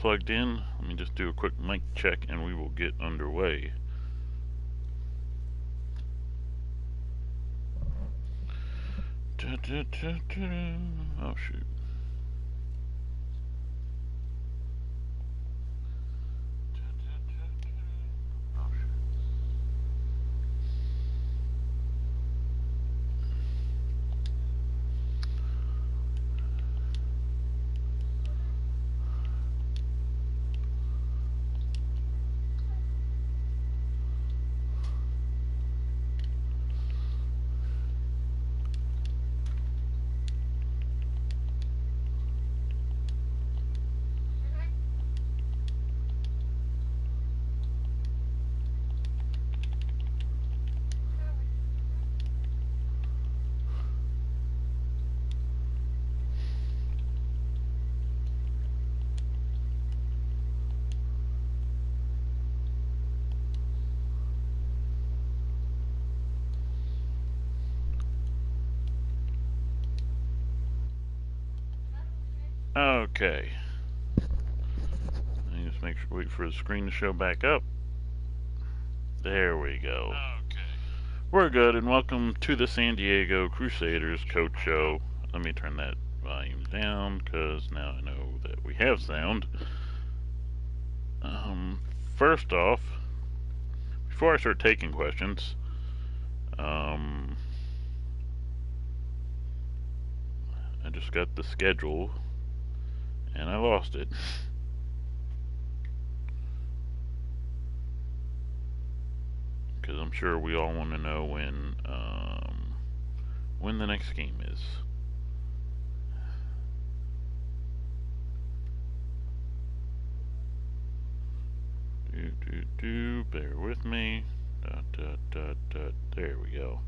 plugged in. Let me just do a quick mic check and we will get underway. Oh shoot. Okay. Let me just wait for the screen to show back up. There we go. Okay. We're good, and welcome to the San Diego Crusaders Coach Show. Let me turn that volume down, because now I know that we have sound. First off, before I start taking questions, I just got the schedule, and I lost it. Because I'm sure we all want to know when the next game is. Bear with me. There we go.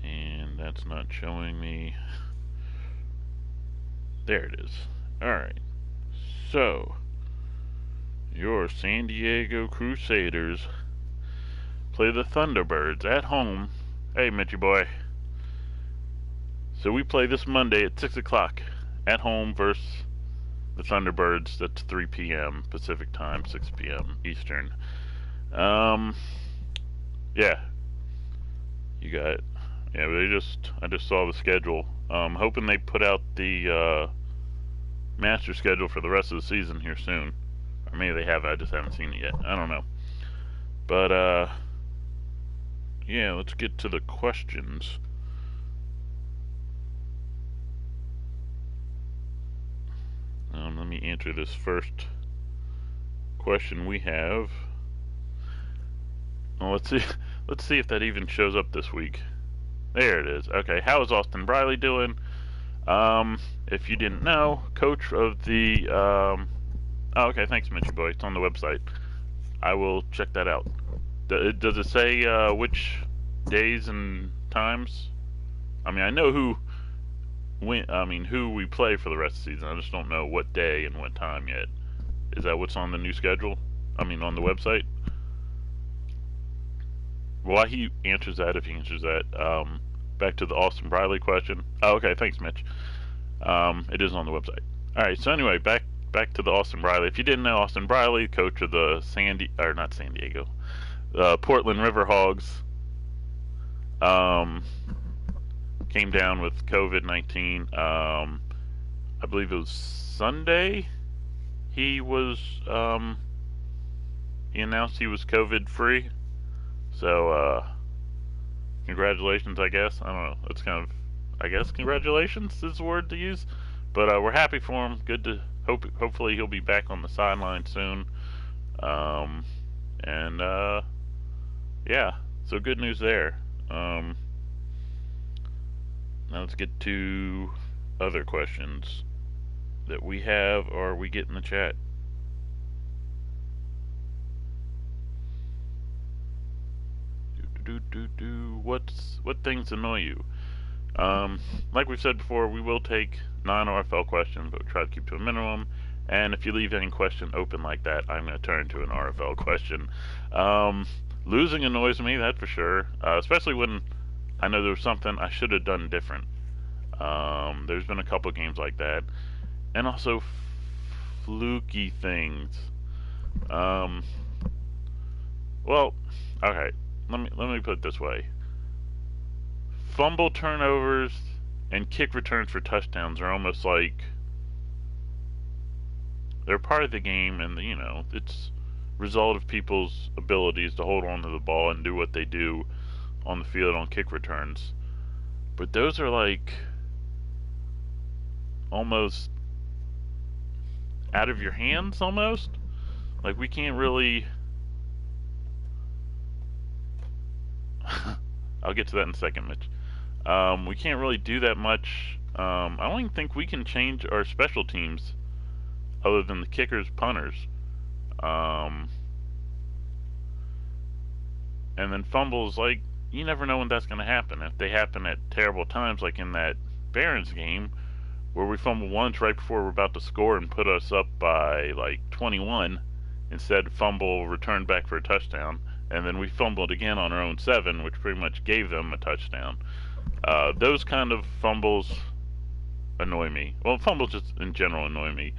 And that's not showing me. There it is. Alright. So, your San Diego Crusaders play the Thunderbirds at home. Hey, Mitchy boy. So we play this Monday at 6 o'clock at home versus the Thunderbirds. That's 3 p.m. Pacific time, 6 p.m. Eastern. Yeah. You got it. Yeah, I just saw the schedule. Hoping they put out the master schedule for the rest of the season here soon. Or maybe they have, I just haven't seen it yet. I don't know. But, yeah, let's get to the questions. Let me answer this first question we have. Well, let's see if that even shows up this week. There it is. Okay, how is Austin Briley doing? If you didn't know, coach of the oh, okay, thanks, Mitchy boy. It's on the website. I will check that out. Does it say which days and times? I mean, I know who we play for the rest of the season. I just don't know what day and what time yet. Is that what's on the new schedule? I mean, on the website? Well, he answers that if he answers that. Back to the Austin Briley question. Oh, okay, thanks, Mitch. It is on the website. All right, so anyway, back to the Austin Briley. If you didn't know, Austin Briley, coach of the Portland Riverhogs, came down with COVID-19. I believe it was Sunday. He announced he was COVID-free. So, congratulations, I guess. I don't know. It's kind of, I guess, congratulations is the word to use. But we're happy for him. Good to hopefully he'll be back on the sideline soon. Yeah, so good news there. Now let's get to other questions that we have or we get in the chat. What things annoy you? Like we've said before, we will take non-RFL questions, but we try to keep to a minimum. And if you leave any question open like that, I'm going to turn to an RFL question. Losing annoys me, that for sure. Especially when I know there was something I should have done different. There's been a couple games like that. And also fluky things. Um, well, okay. Let me put it this way. Fumble turnovers and kick returns for touchdowns are almost like they're part of the game, and it's result of people's abilities to hold on to the ball and do what they do on the field on kick returns. But those are like almost out of your hands almost. Like we can't really I'll get to that in a second, Mitch. We can't really do that much. I don't even think we can change our special teams other than the kickers, punters. Um, and then fumbles, like, you never know when that's going to happen. If they happen at terrible times, like in that Barons game, where we fumble once right before we're about to score and put us up by like 21, instead fumble, return back for a touchdown, and then we fumbled again on our own 7, which pretty much gave them a touchdown. Those kind of fumbles annoy me. Well, fumbles just in general annoy me.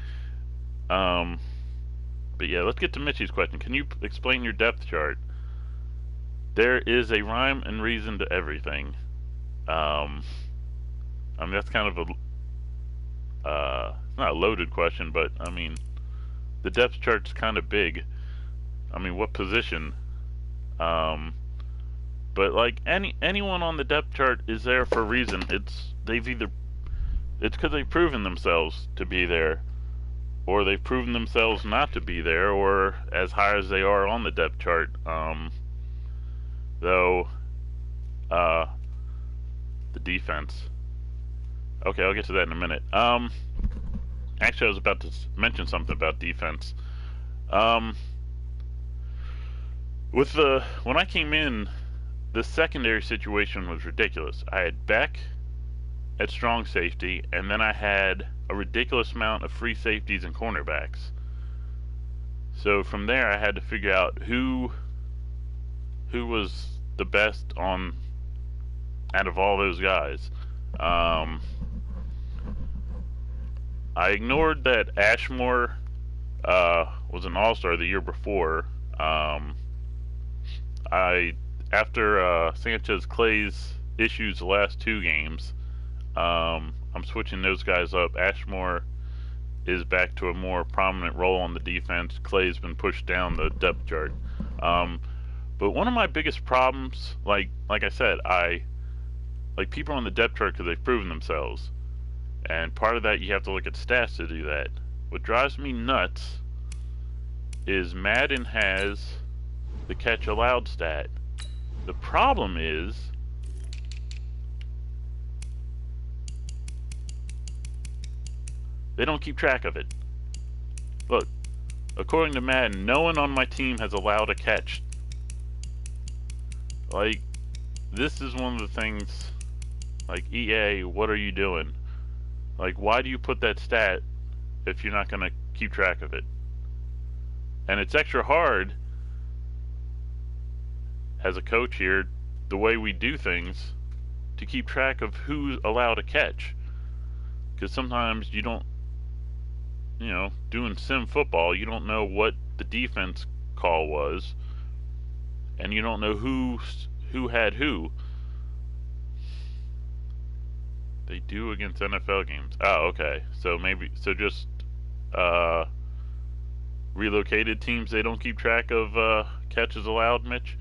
But yeah, let's get to Mitchie's question. Can you explain your depth chart? There is a rhyme and reason to everything. I mean, that's kind of not a loaded question, but I mean, the depth chart's kind of big. I mean, what position? But like anyone on the depth chart is there for a reason. It's because they've proven themselves to be there, or they've proven themselves not to be there, or as high as they are on the depth chart. Though, the defense. Okay, I'll get to that in a minute. Actually, I was about to mention something about defense. When I came in, the secondary situation was ridiculous. I had Beck at strong safety, and then I had a ridiculous amount of free safeties and cornerbacks. So from there, I had to figure out who was the best out of all those guys. I ignored that Ashmore was an all-star the year before. After Sanchez Clay's issues the last 2 games, I'm switching those guys up. Ashmore is back to a more prominent role on the defense. Clay's been pushed down the depth chart. But one of my biggest problems, like I said, I like people on the depth chart because they've proven themselves. And part of that, you have to look at stats to do that. What drives me nuts is Madden has the catch allowed stat. The problem is they don't keep track of it. Look, according to Madden, no one on my team has allowed a catch. Like, this is one of the things, like, EA, what are you doing? Like, why do you put that stat if you're not going to keep track of it? And it's extra hard as a coach here, the way we do things, to keep track of who's allowed a catch. Because sometimes you don't, doing sim football, you don't know what the defense call was, and you don't know who had who. They do against NFL games. Oh, okay. So just relocated teams, they don't keep track of catches allowed, Mitch?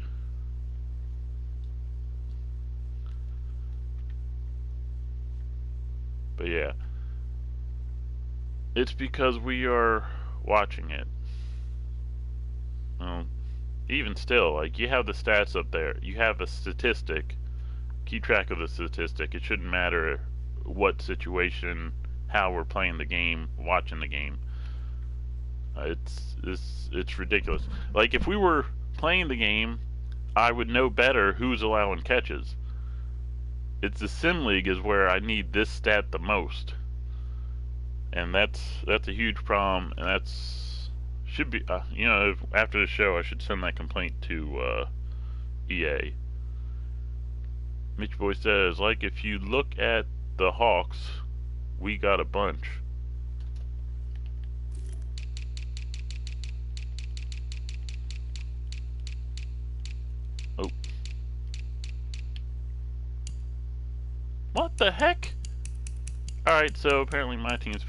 But yeah. It's because we are watching it. Well, even still, like, you have the stats up there. You have a statistic. Keep track of the statistic. It shouldn't matter what situation, how we're playing the game, watching the game. It's ridiculous. Like, if we were playing the game, I would know better who's allowing catches. It's the sim league is where I need this stat the most, and that's a huge problem. And should be after the show I should send that complaint to EA. Mitch Boy says, like, if you look at the Hawks, we got a bunch. the heck? Alright, so apparently my team's.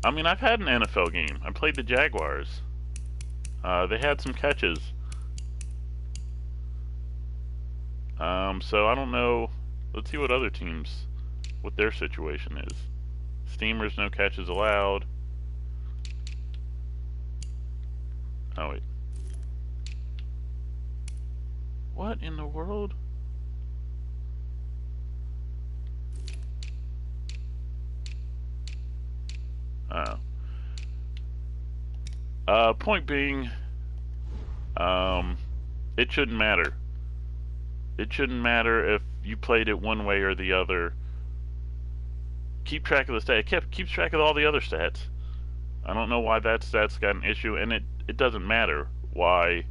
I mean, I've had an NFL game. I played the Jaguars. They had some catches. So I don't know. Let's see what other teams, what their situation is. Steamers, no catches allowed. Oh, wait. What in the world? Point being, it shouldn't matter. It shouldn't matter if you played it one way or the other. Keep track of the stat. It keeps track of all the other stats. I don't know why that stat's got an issue, and it doesn't matter why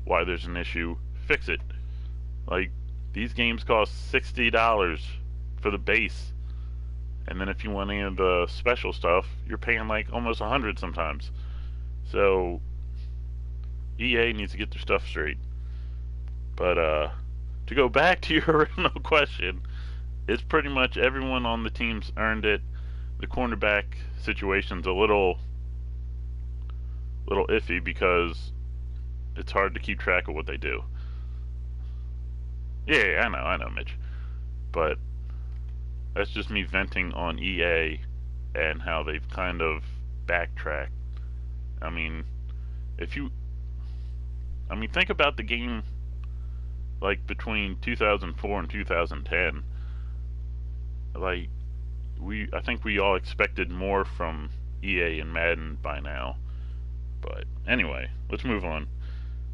there's an issue. Fix it. Like, these games cost $60 for the base, and then if you want any of the special stuff, you're paying like almost $100 sometimes. So EA needs to get their stuff straight. But to go back to your original question, it's pretty much everyone on the team's earned it. The cornerback situation's a little iffy because it's hard to keep track of what they do. Yeah, I know, Mitch. But that's just me venting on EA and how they've kind of backtracked. I mean, think about the game like between 2004 and 2010. Like, I think we all expected more from EA and Madden by now. But anyway, let's move on.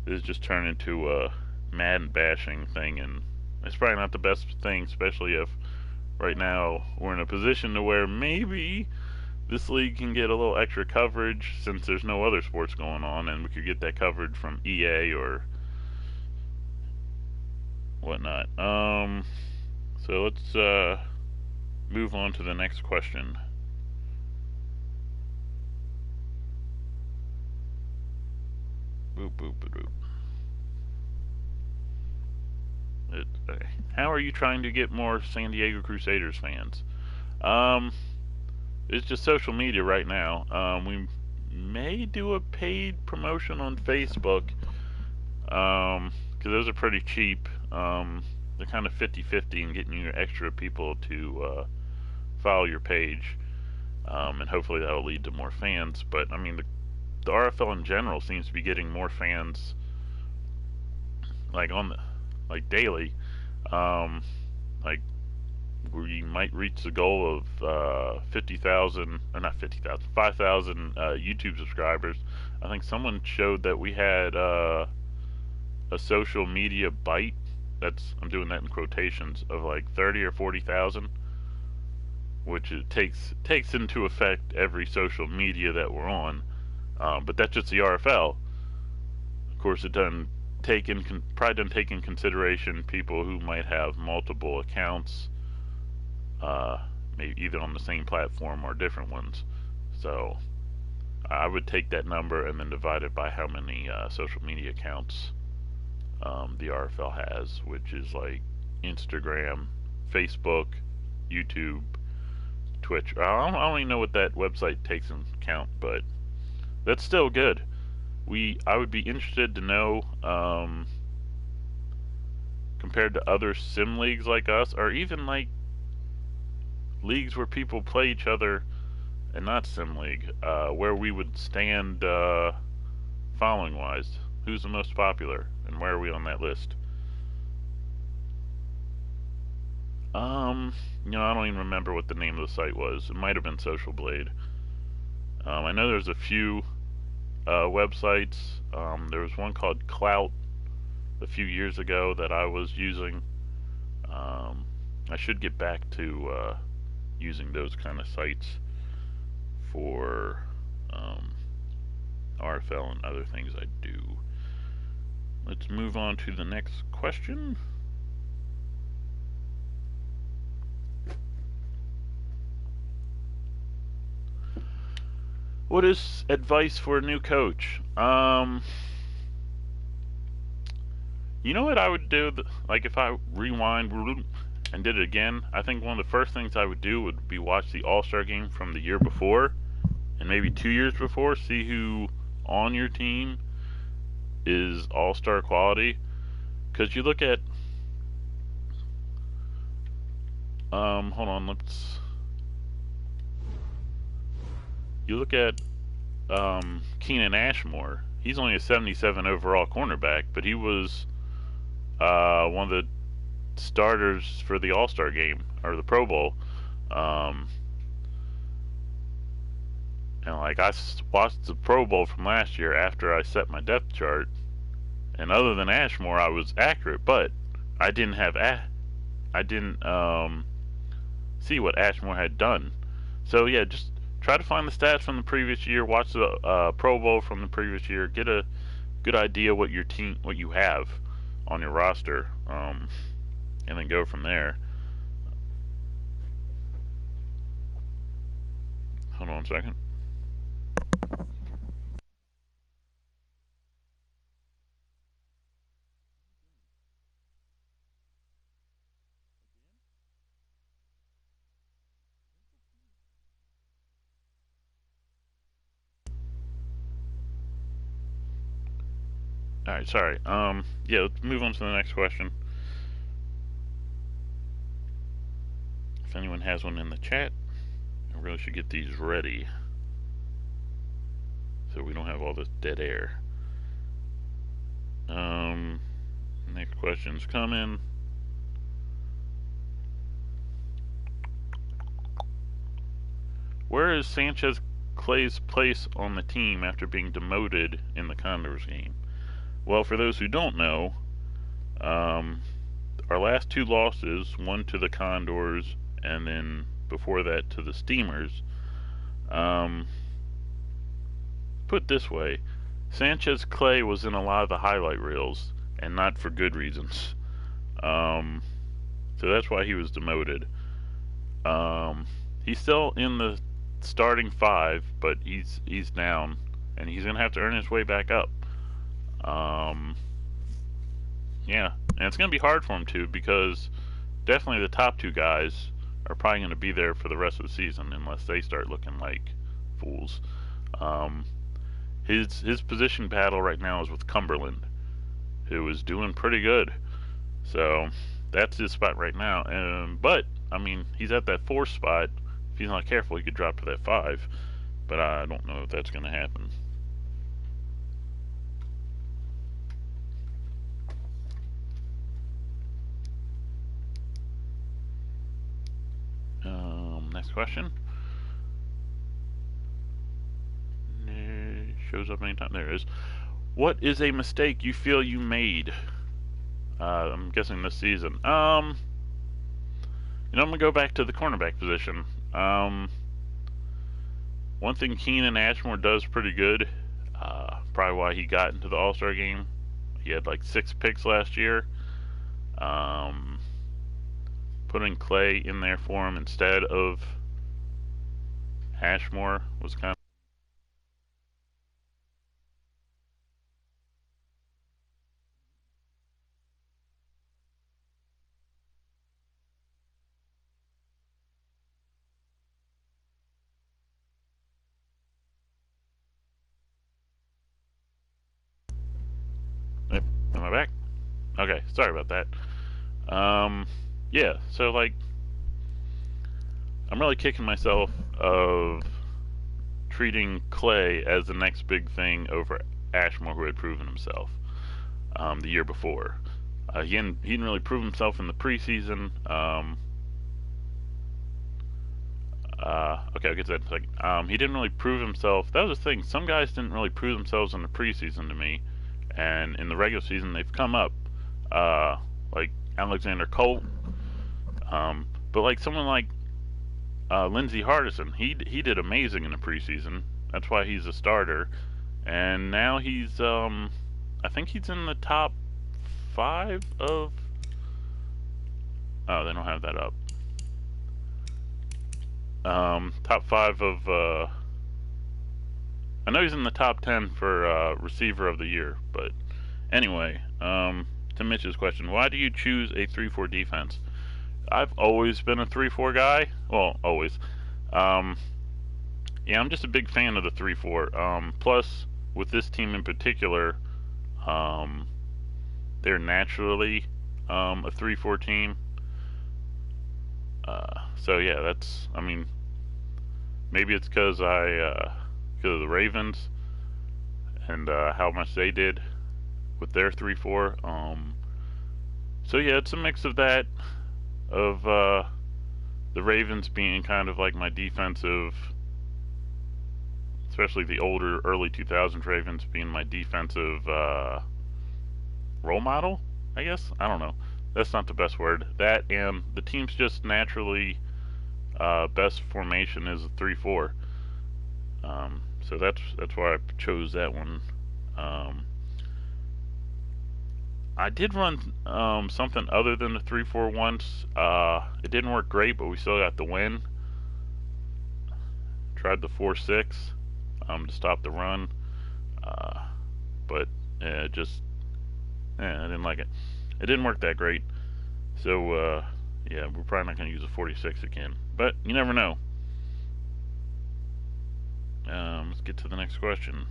This has just turned into a Madden bashing thing, and it's probably not the best thing, especially if right now we're in a position to where maybe this league can get a little extra coverage since there's no other sports going on, and we could get that coverage from EA or whatnot. So let's move on to the next question. Boop, boop, boop. How are you trying to get more San Diego Crusaders fans? It's just social media right now. We may do a paid promotion on Facebook, because those are pretty cheap. They're kind of 50-50 in getting you extra people to follow your page, and hopefully that'll lead to more fans. But I mean, the RFL in general seems to be getting more fans, like daily. Like, we might reach the goal of 50,000, or not 50,000, 5,000 YouTube subscribers. I think someone showed that we had a social media bite. I'm doing that in quotations, of like 30 or 40,000, which it takes into effect every social media that we're on. But that's just the RFL. Of course, it doesn't probably doesn't take in consideration people who might have multiple accounts, maybe either on the same platform or different ones. So I would take that number and then divide it by how many social media accounts the RFL has, which is like Instagram, Facebook, YouTube, Twitch. I don't even know what that website takes into account, but that's still good. I would be interested to know, compared to other sim leagues like us, or even like leagues where people play each other and not sim league, where we would stand following wise. Who's the most popular, and where are we on that list? I don't even remember what the name of the site was. It might have been Social Blade. I know there's a few websites. There was one called Clout a few years ago that I was using. I should get back to using those kind of sites for RFL and other things I do. Let's move on to the next question. What is advice for a new coach? You know what I would do? Like, if I rewind and did it again, I think one of the first things I would do would be watch the All-Star game from the year before and maybe 2 years before, see who on your team is All-Star quality. Because you look at, hold on, you look at Keenan Ashmore. He's only a 77 overall cornerback, but he was one of the starters for the All-Star game or the Pro Bowl. Um, and like I watched the Pro Bowl from last year after I set my depth chart, and other than Ashmore, I was accurate, but I didn't have I didn't see what Ashmore had done. So yeah, just try to find the stats from the previous year, watch the Pro Bowl from the previous year, get a good idea what your team, what you have on your roster, and then go from there. Hold on a second. All right, sorry. Yeah, let's move on to the next question. If anyone has one in the chat, I really should get these ready so we don't have all this dead air. Next question's coming. Where is Sanchez Clay's place on the team after being demoted in the Condors game? Well, for those who don't know, our last two losses, one to the Condors and then before that to the Steamers, put this way, Sanchez Clay was in a lot of the highlight reels, and not for good reasons. So that's why he was demoted. He's still in the starting five, but he's down, and he's gonna have to earn his way back up. Yeah, and it's gonna be hard for him too, because definitely the top two guys are probably gonna be there for the rest of the season unless they start looking like fools. His position battle right now is with Cumberland, who is doing pretty good. So that's his spot right now. But I mean, he's at that 4 spot. If he's not careful, he could drop to that 5. But I don't know if that's going to happen. Next question. Shows up anytime. There it is. What is a mistake you feel you made? I'm guessing this season. I'm gonna go back to the cornerback position. One thing Keenan Ashmore does pretty good, probably why he got into the All-Star game. He had like 6 picks last year. Putting Clay in there for him instead of Ashmore was kind of. Yep, am I back? Okay, sorry about that. Yeah, so like, I'm really kicking myself of treating Clay as the next big thing over Ashmore, who had proven himself the year before. He didn't really prove himself in the preseason. Okay, I'll get to that in a second. He didn't really prove himself. That was the thing. Some guys didn't really prove themselves in the preseason to me, and in the regular season they've come up. Like Alexander Colt. But like someone like Lindsey Hardison, he did amazing in the preseason. That's why he's a starter, and now he's I think he's in the top 5 of. Oh, they don't have that up. Top 5 of. I know he's in the top 10 for receiver of the year, but anyway, to Mitch's question, why do you choose a 3-4 defense? I've always been a 3-4 guy. Well, always. Um, yeah, I'm just a big fan of the 3-4. Plus, with this team in particular, um, they're naturally a 3-4 team. So yeah, that's. I mean, maybe it's because of the Ravens and how much they did with their 3-4. So yeah, it's a mix of that, of the Ravens being kind of like my defensive, especially the older early 2000s Ravens being my defensive role model. I guess I don't know. That's not the best word. That and the team's just naturally best formation is a 3-4. So that's why I chose that one. Um, I did run something other than the 3-4 once. It didn't work great, but we still got the win. Tried the 4-6 to stop the run, uh, but just I didn't like it. It didn't work that great. So yeah, we're probably not going to use a 46 again. But you never know. Let's get to the next question.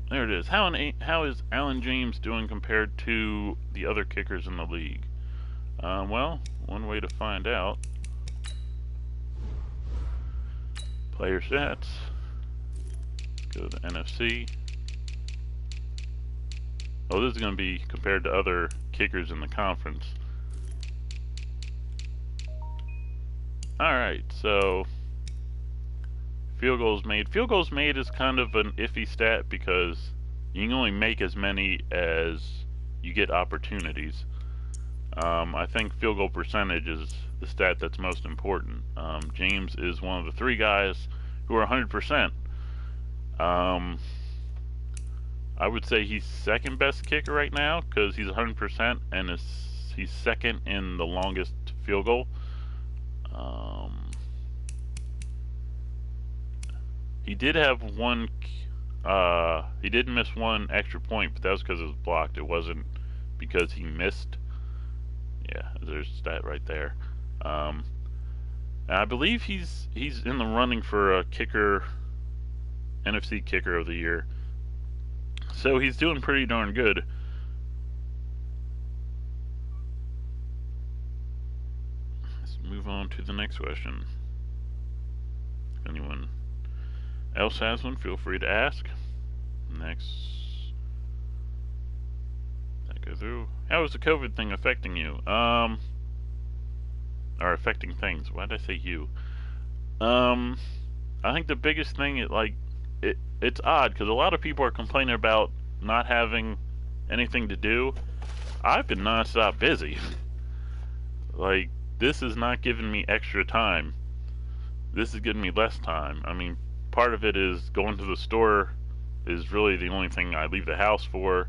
There it is. How is Alan James doing compared to the other kickers in the league? Well, one way to find out. Player stats. Go to the NFC. Oh, this is going to be compared to other kickers in the conference. Alright, so field goals made. Field goals made is kind of an iffy stat because you can only make as many as you get opportunities. I think field goal percentage is the stat that's most important. James is one of the 3 guys who are 100%. I would say he's second best kicker right now because he's 100% and he's second in the longest field goal. He did have one. He did miss one extra point, but that was because it was blocked. It wasn't because he missed. Yeah, there's that right there. And I believe he's in the running for a kicker, NFC Kicker of the Year. So he's doing pretty darn good. Let's move on to the next question. If anyone else has one, feel free to ask. Next, that go through. How is the COVID thing affecting you? Or affecting things? Why did I say you? I think the biggest thing, it's odd because a lot of people are complaining about not having anything to do. I've been nonstop busy. Like, this is not giving me extra time. This is giving me less time. I mean, part of it is going to the store is really the only thing I leave the house for.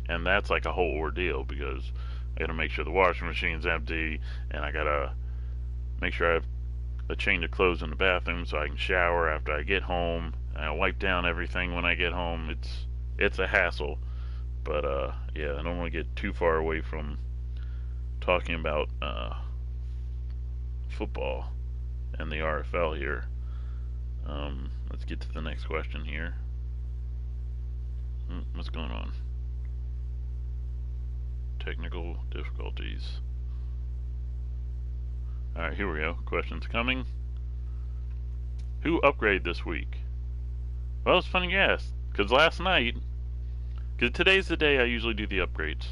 And that's like a whole ordeal because I gotta make sure the washing machine's empty and I gotta make sure I have a change of clothes in the bathroom so I can shower after I get home. And I wipe down everything when I get home. It's a hassle. But yeah, I don't want to get too far away from talking about football and the RFL here. Let's get to the next question here. What's going on? Technical difficulties. Alright, here we go. Questions coming. Who upgraded this week? Well, it's funny you asked, because last night, because today's the day I usually do the upgrades.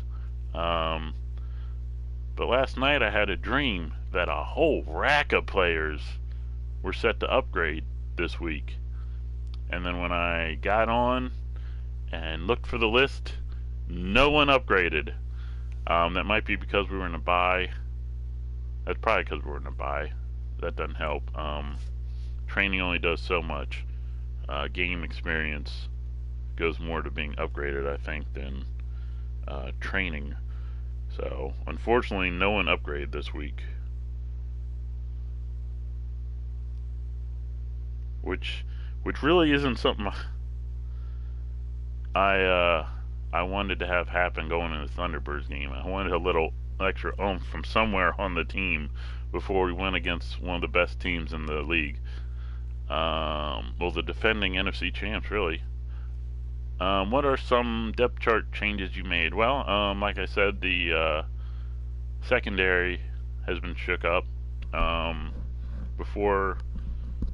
But last night I had a dream that a whole rack of players were set to upgrade this week. And then when I got on and looked for the list, no one upgraded. That might be because we were in a bye. That's probably because we were in a bye. That doesn't help. Training only does so much. Game experience goes more to being upgraded, I think, than training. So, unfortunately, no one upgraded this week. which really isn't something I I wanted to have happen going in the Thunderbirds game. I wanted a little extra oomph from somewhere on the team before we went against one of the best teams in the league. Well, the defending NFC champs, really. What are some depth chart changes you made? Well, like I said, the secondary has been shook up. Before,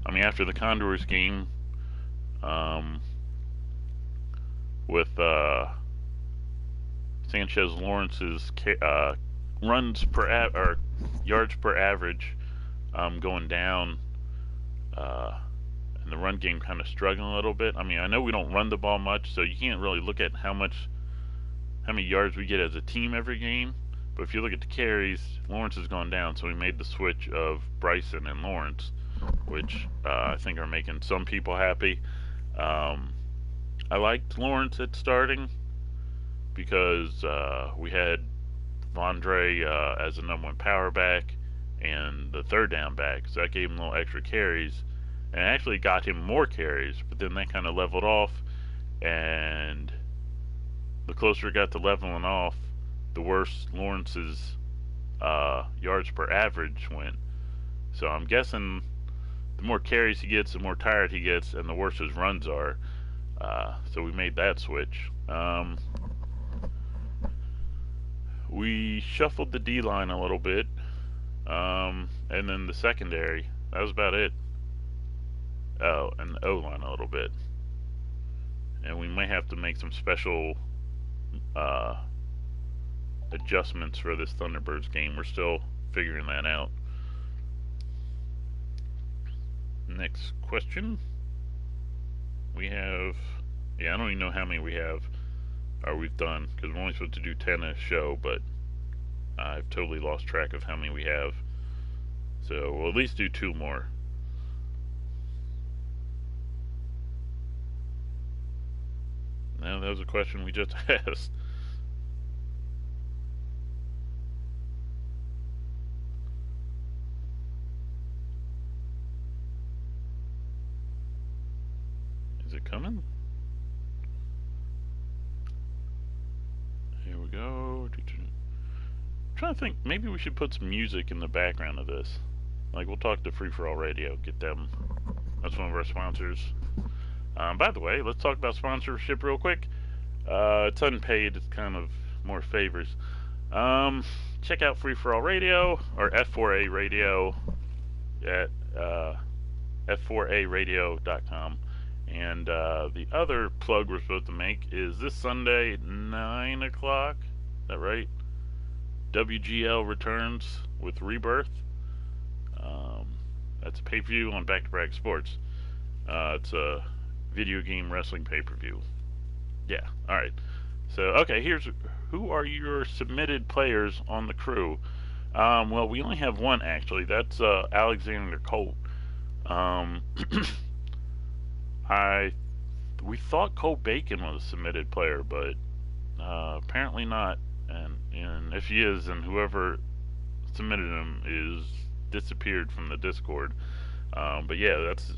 I mean, after the Condors game, um, with Sanchez Lawrence's runs per or yards per average going down, and the run game kind of struggling a little bit. I mean, I know we don't run the ball much, so you can't really look at how many yards we get as a team every game. But if you look at the carries, Lawrence has gone down, so we made the switch of Bryson and Lawrence, which I think are making some people happy. I liked Lawrence at starting because we had Vondre as the number one power back and the third down back, so that gave him a little extra carries, and actually got him more carries. But then that kind of leveled off, and the closer it got to leveling off, the worse Lawrence's yards per average went. So I'm guessing the more carries he gets, the more tired he gets, and the worse his runs are. So we made that switch. We shuffled the D line a little bit, and then the secondary. That was about it. Oh, and the O line a little bit. And we may have to make some special adjustments for this Thunderbirds game. We're still figuring that out. Next question. We have, I don't even know how many we have, or we've done, because we're only supposed to do 10 a show, but I've totally lost track of how many we have. So we'll at least do 2 more. No, that was a question we just asked. Is it coming? Here we go. I'm trying to think, maybe we should put some music in the background of this. Like, we'll talk to Free For All Radio, get them. That's one of our sponsors. By the way, let's talk about sponsorship real quick. It's unpaid, it's kind of more favors. Check out Free For All Radio, or F4A Radio at f4aradio.com. And the other plug we're supposed to make is this Sunday at 9 o'clock. Is that right? WGL returns with Rebirth. That's a pay-per-view on Back to Brag Sports. It's a video game wrestling pay-per-view. Yeah, alright. So, okay, who are your submitted players on the crew? Well, we only have one, actually. That's Alexander Colt. We thought Cole Bacon was a submitted player, but apparently not. And if he is, then whoever submitted him is disappeared from the Discord. But yeah, that's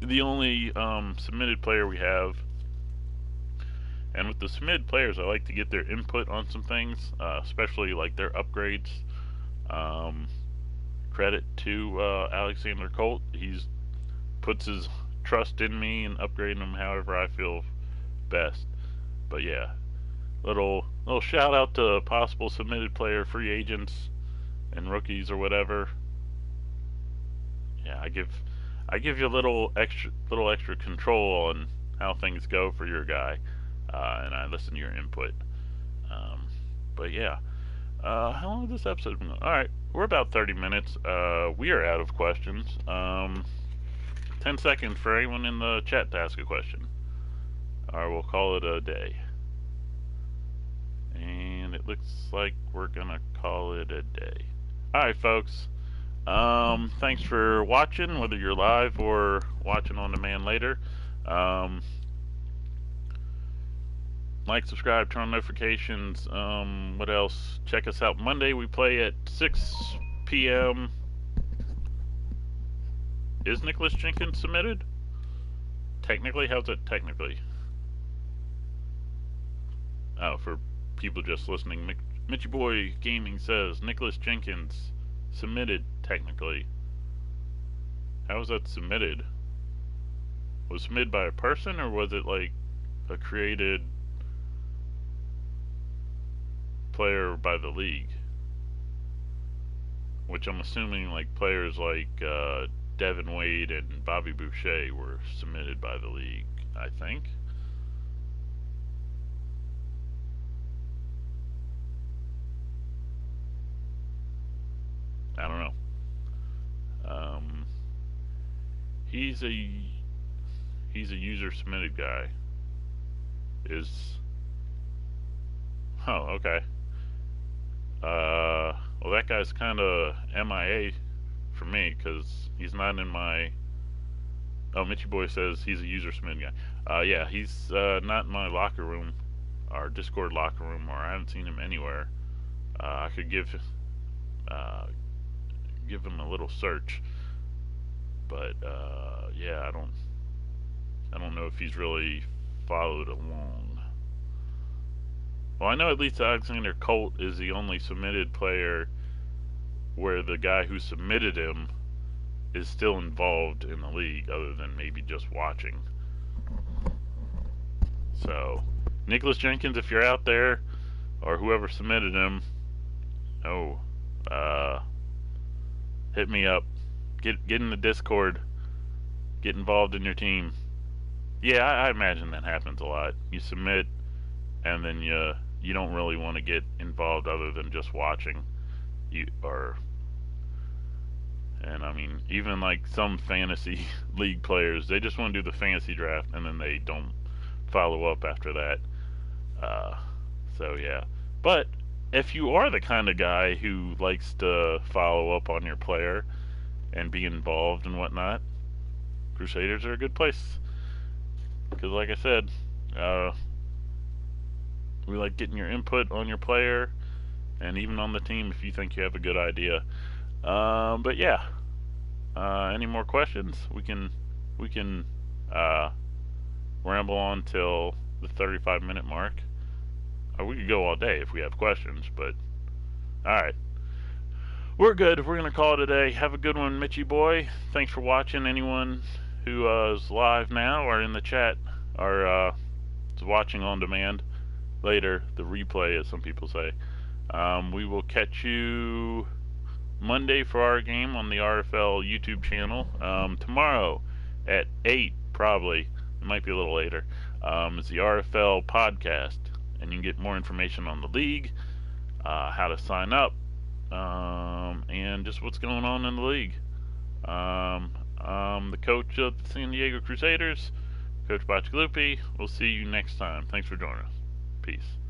the only submitted player we have. And with the submitted players, I like to get their input on some things, especially like their upgrades. Credit to Alexander Colt. He's puts his trust in me and upgrading him however I feel best. But yeah, little shout out to possible submitted player free agents and rookies or whatever. Yeah, I give you a little extra control on how things go for your guy, and I listen to your input. But yeah, how long has this episode been? All right, we're about 30 minutes. We are out of questions. 10 seconds for anyone in the chat to ask a question, or we'll call it a day. And it looks like we're gonna call it a day. Alright, folks. Thanks for watching, whether you're live or watching on demand later. Like, subscribe, turn on notifications. What else? Check us out Monday. We play at 6 p.m. Is Nicholas Jenkins submitted? Technically, how's it technically? Oh, for people just listening, Mitchy Boy Gaming says Nicholas Jenkins submitted technically. How was that submitted? Was it submitted by a person, or was it like a created player by the league? Which I'm assuming like players like Devin Wade and Bobby Boucher were submitted by the league, I think. I don't know. He's a user submitted guy. Is oh okay. Well, that guy's kind of MIA for me because he's not in my. Oh, Mitchy Boy says he's a user submitted guy. Yeah, he's not in my locker room, our Discord locker room, or I haven't seen him anywhere. I could uh, give him a little search, but yeah, I don't know if he's really followed along. Well, I know at least Alexander Colt is the only submitted player where the guy who submitted him is still involved in the league, other than maybe just watching. So, Nicholas Jenkins, if you're out there, or whoever submitted him, oh, hit me up. Get in the Discord. Get involved in your team. Yeah, I imagine that happens a lot. You submit, and then you don't really want to get involved other than just watching. And I mean, even like some fantasy league players, they just want to do the fantasy draft and then they don't follow up after that. Uh, so yeah, but if you are the kind of guy who likes to follow up on your player and be involved and whatnot, Crusaders are a good place. Because like I said, we like getting your input on your player and even on the team if you think you have a good idea. But yeah, any more questions? We can ramble on till the 35-minute mark. Or we could go all day if we have questions. But all right, we're good. We're gonna call it a day. Have a good one, Mitchy Boy. Thanks for watching. Anyone who is live now or in the chat or is watching on demand later, the replay, as some people say. We will catch you Monday for our game on the RFL YouTube channel. Tomorrow at 8, probably. It might be a little later. Is the RFL podcast. And you can get more information on the league, how to sign up, and just what's going on in the league. I'm the coach of the San Diego Crusaders, Coach Bacigaluppi. We'll see you next time. Thanks for joining us. Peace.